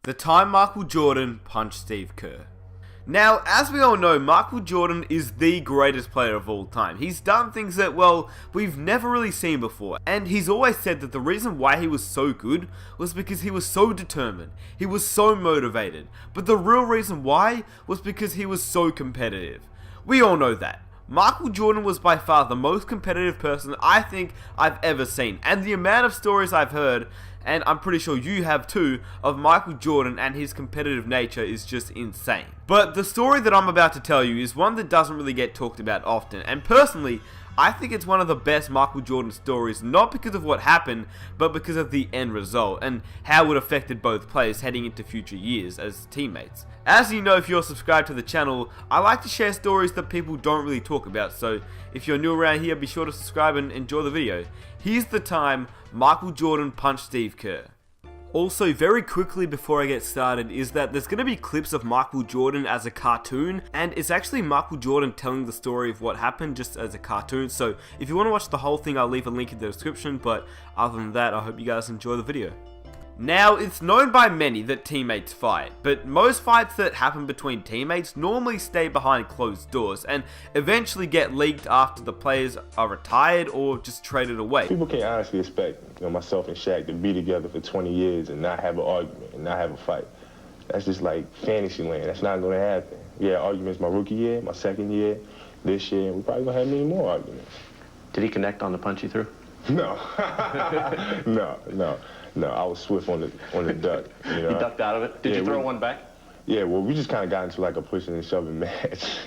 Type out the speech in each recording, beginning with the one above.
The time Micheal Jordan punched Steve Kerr. Now, as we all know, Micheal Jordan is the greatest player of all time. He's done things that, well, we've never really seen before. And he's always said that the reason why he was so good was because he was so determined. He was so motivated. But the real reason why was because he was so competitive. We all know that. Micheal Jordan was by far the most competitive person I think I've ever seen. And the amount of stories I've heard, and I'm pretty sure you have too, of Micheal Jordan and his competitive nature is just insane. But the story that I'm about to tell you is one that doesn't really get talked about often, and personally, I think it's one of the best Micheal Jordan stories, not because of what happened, but because of the end result, and how it affected both players heading into future years as teammates. As you know, if you're subscribed to the channel, I like to share stories that people don't really talk about, so if you're new around here, be sure to subscribe and enjoy the video. Here's the time Micheal Jordan punched Steve Kerr. Also, very quickly before I get started, is that there's going to be clips of Micheal Jordan as a cartoon, and it's actually Micheal Jordan telling the story of what happened just as a cartoon, so if you want to watch the whole thing, I'll leave a link in the description, but other than that, I hope you guys enjoy the video. Now, it's known by many that teammates fight, but most fights that happen between teammates normally stay behind closed doors and eventually get leaked after the players are retired or just traded away. People can't honestly expect myself and Shaq to be together for 20 years and not have an argument and not have a fight. That's just like fantasy land. That's not going to happen. We had arguments my rookie year, my second year, this year, and we're probably going to have many more arguments. Did he connect on the punch you threw? No. No, I was swift on the duck. You know? He ducked out of it? Did you throw one back? Yeah, well, we just kind of got into like a pushing and shoving match.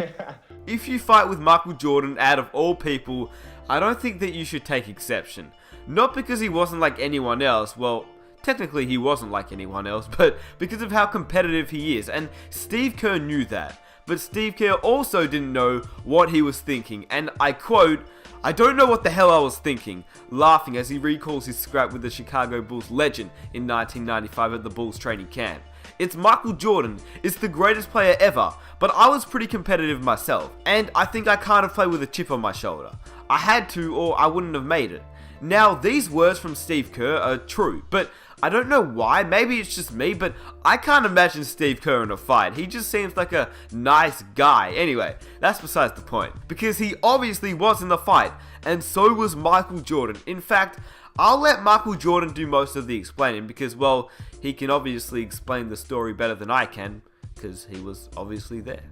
If you fight with Micheal Jordan, out of all people, I don't think that you should take exception. Not because he wasn't like anyone else, well, technically he wasn't like anyone else, but because of how competitive he is, and Steve Kerr knew that. But Steve Kerr also didn't know what he was thinking, and I quote, "I don't know what the hell I was thinking," laughing as he recalls his scrap with the Chicago Bulls legend in 1995 at the Bulls training camp. It's Micheal Jordan, it's the greatest player ever, but I was pretty competitive myself, and I think I kind of play with a chip on my shoulder. I had to, or I wouldn't have made it. Now, these words from Steve Kerr are true, but I don't know why, maybe it's just me, but I can't imagine Steve Kerr in a fight. He just seems like a nice guy. Anyway, that's besides the point, because he obviously was in the fight, and so was Micheal Jordan. In fact, I'll let Micheal Jordan do most of the explaining, because, well, he can obviously explain the story better than I can, because he was obviously there.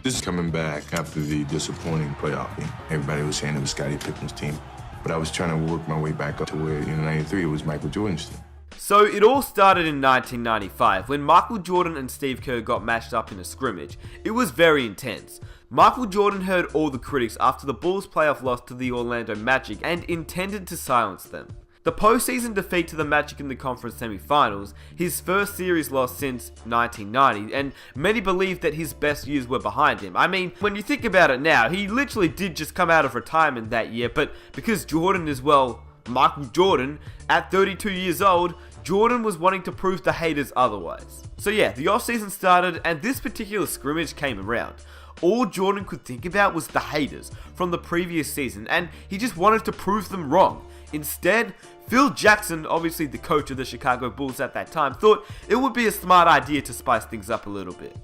This is coming back after the disappointing playoff game. Everybody was saying it was Scottie Pippen's team, but I was trying to work my way back up to where in '93 it was Micheal Jordan's team. So it all started in 1995 when Micheal Jordan and Steve Kerr got matched up in a scrimmage. It was very intense. Micheal Jordan heard all the critics after the Bulls' playoff loss to the Orlando Magic and intended to silence them. The postseason defeat to the Magic in the conference semifinals, his first series loss since 1990, and many believe that his best years were behind him. I mean, when you think about it now, he literally did just come out of retirement that year, but because Jordan is, well, Micheal Jordan, at 32 years old, Jordan was wanting to prove to haters otherwise. So yeah, the offseason started and this particular scrimmage came around. All Jordan could think about was the haters from the previous season, and he just wanted to prove them wrong. Instead, Phil Jackson, obviously the coach of the Chicago Bulls at that time, thought it would be a smart idea to spice things up a little bit.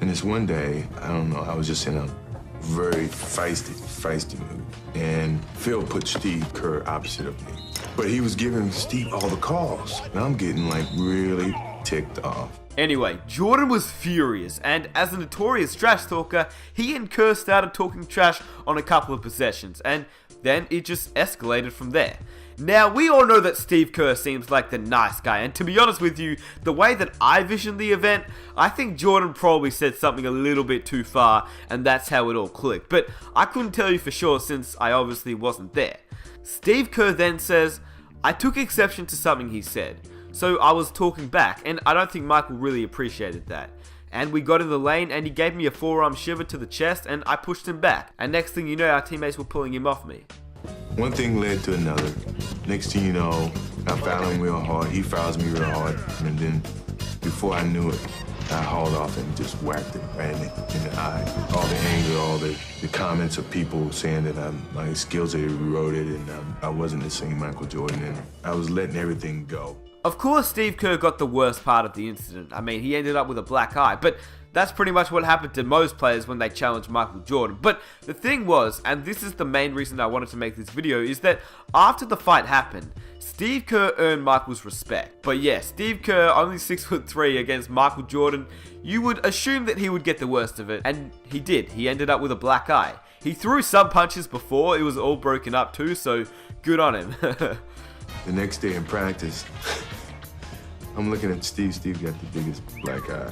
And this one day, I don't know, I was just in a very feisty mood. And Phil put Steve Kerr opposite of me. But he was giving Steve all the calls. And I'm getting like really ticked off. Anyway, Jordan was furious, and as a notorious trash talker, he and Kerr started talking trash on a couple of possessions, and then it just escalated from there. Now, we all know that Steve Kerr seems like the nice guy, and to be honest with you, the way that I visioned the event, I think Jordan probably said something a little bit too far, and that's how it all clicked, but I couldn't tell you for sure since I obviously wasn't there. Steve Kerr then says, "I took exception to something he said. So I was talking back, and I don't think Micheal really appreciated that. And we got in the lane, and he gave me a forearm shiver to the chest, and I pushed him back. And next thing you know, our teammates were pulling him off me." One thing led to another. Next thing you know, I fouled him real hard. He fouls me real hard. And then before I knew it, I hauled off and just whacked it right in the eye. All the anger, all the comments of people saying that my skills had eroded and I wasn't the same Micheal Jordan. And I was letting everything go. Of course, Steve Kerr got the worst part of the incident. I mean, he ended up with a black eye, but that's pretty much what happened to most players when they challenged Micheal Jordan. But the thing was, and this is the main reason I wanted to make this video, is that after the fight happened, Steve Kerr earned Micheal's respect. But yeah, Steve Kerr, only 6'3" against Micheal Jordan, you would assume that he would get the worst of it, and he did. He ended up with a black eye. He threw some punches before, it was all broken up too, so good on him. The next day in practice, I'm looking at Steve. Steve got the biggest black eye.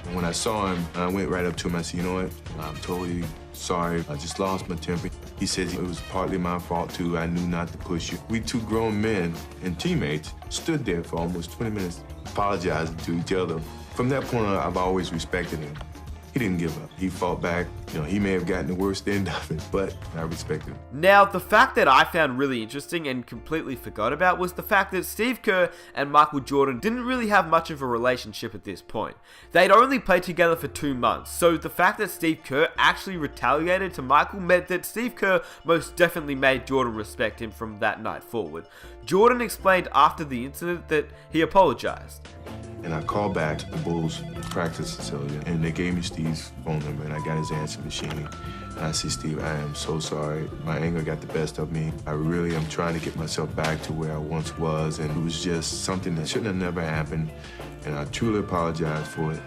And when I saw him, I went right up to him. I said, you know what? I'm totally sorry. I just lost my temper. He says it was partly my fault, too. I knew not to push you. We two grown men and teammates stood there for almost 20 minutes apologizing to each other. From that point on, I've always respected him. He didn't give up. He fought back. You know, he may have gotten the worst end of it, but I respect him. Now, the fact that I found really interesting and completely forgot about was the fact that Steve Kerr and Micheal Jordan didn't really have much of a relationship at this point. They'd only played together for 2 months, so the fact that Steve Kerr actually retaliated to Micheal meant that Steve Kerr most definitely made Jordan respect him from that night forward. Jordan explained after the incident that he apologized. And I called back to the Bulls practice facility, and they gave me Steve's phone number, and I got his answer machine. And I said, Steve, I am so sorry. My anger got the best of me. I really am trying to get myself back to where I once was, and it was just something that shouldn't have never happened, and I truly apologize for it.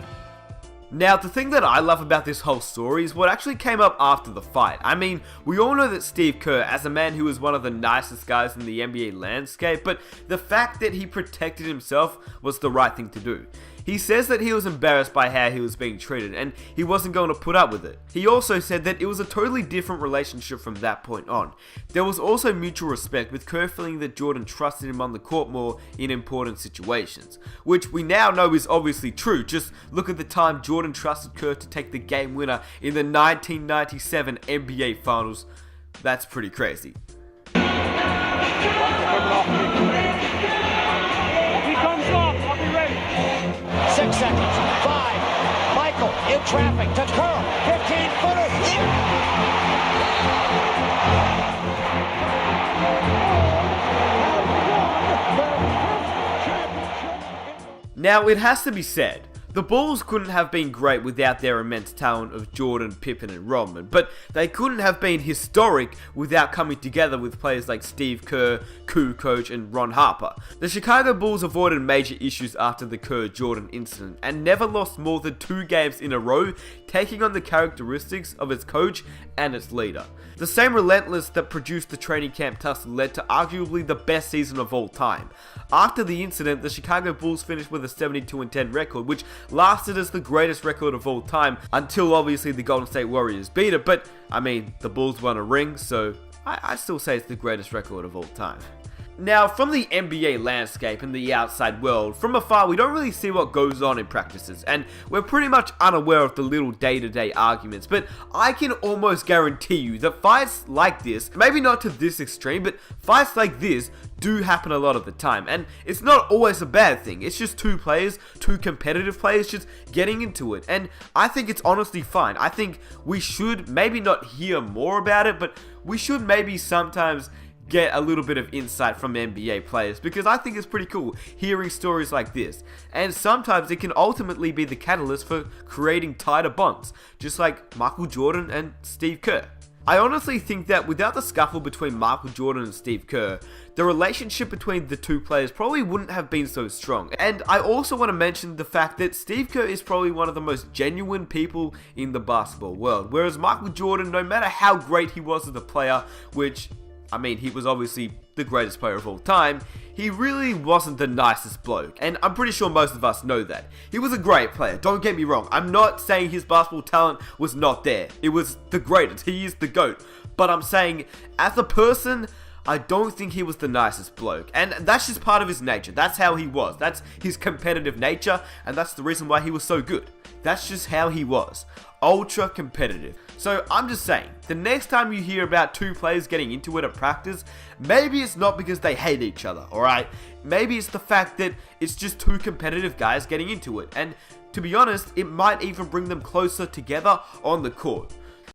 Now, the thing that I love about this whole story is what actually came up after the fight. I mean, we all know that Steve Kerr, as a man who was one of the nicest guys in the NBA landscape, but the fact that he protected himself was the right thing to do. He says that he was embarrassed by how he was being treated and he wasn't going to put up with it. He also said that it was a totally different relationship from that point on. There was also mutual respect, with Kerr feeling that Jordan trusted him on the court more in important situations, which we now know is obviously true. Just look at the time Jordan trusted Kerr to take the game winner in the 1997 NBA Finals. That's pretty crazy. 6 seconds, 5, Micheal in traffic to Kerr, 15-footer, Now, it has to be said, the Bulls couldn't have been great without their immense talent of Jordan, Pippen, and Rodman, but they couldn't have been historic without coming together with players like Steve Kerr, Kukoc, and Ron Harper. The Chicago Bulls avoided major issues after the Kerr-Jordan incident and never lost more than 2 games in a row, taking on the characteristics of its coach and its leader. The same relentlessness that produced the training camp tussle led to arguably the best season of all time. After the incident, the Chicago Bulls finished with a 72-10 record, which lasted as the greatest record of all time until obviously the Golden State Warriors beat it. But I mean, the Bulls won a ring, so I still say it's the greatest record of all time. Now, from the NBA landscape and the outside world, from afar we don't really see what goes on in practices, and we're pretty much unaware of the little day-to-day arguments, but I can almost guarantee you that fights like this, maybe not to this extreme, but fights like this do happen a lot of the time, and it's not always a bad thing. It's just 2 players, 2 competitive players just getting into it, and I think it's honestly fine. I think we should maybe not hear more about it, but we should maybe sometimes get a little bit of insight from NBA players, because I think it's pretty cool hearing stories like this, and sometimes it can ultimately be the catalyst for creating tighter bonds, just like Micheal Jordan and Steve Kerr. I honestly think that without the scuffle between Micheal Jordan and Steve Kerr, the relationship between the 2 players probably wouldn't have been so strong. And I also want to mention the fact that Steve Kerr is probably one of the most genuine people in the basketball world, whereas Micheal Jordan, no matter how great he was as a player, which I mean, he was obviously the greatest player of all time, he really wasn't the nicest bloke, and I'm pretty sure most of us know that. He was a great player, don't get me wrong. I'm not saying his basketball talent was not there. It was the greatest, he is the GOAT. But I'm saying, as a person, I don't think he was the nicest bloke, and that's just part of his nature. That's how he was. That's his competitive nature, and that's the reason why he was so good. That's just how he was. Ultra competitive. So I'm just saying, the next time you hear about 2 players getting into it at practice, maybe it's not because they hate each other, alright? Maybe it's the fact that it's just 2 competitive guys getting into it, and to be honest, it might even bring them closer together on the court.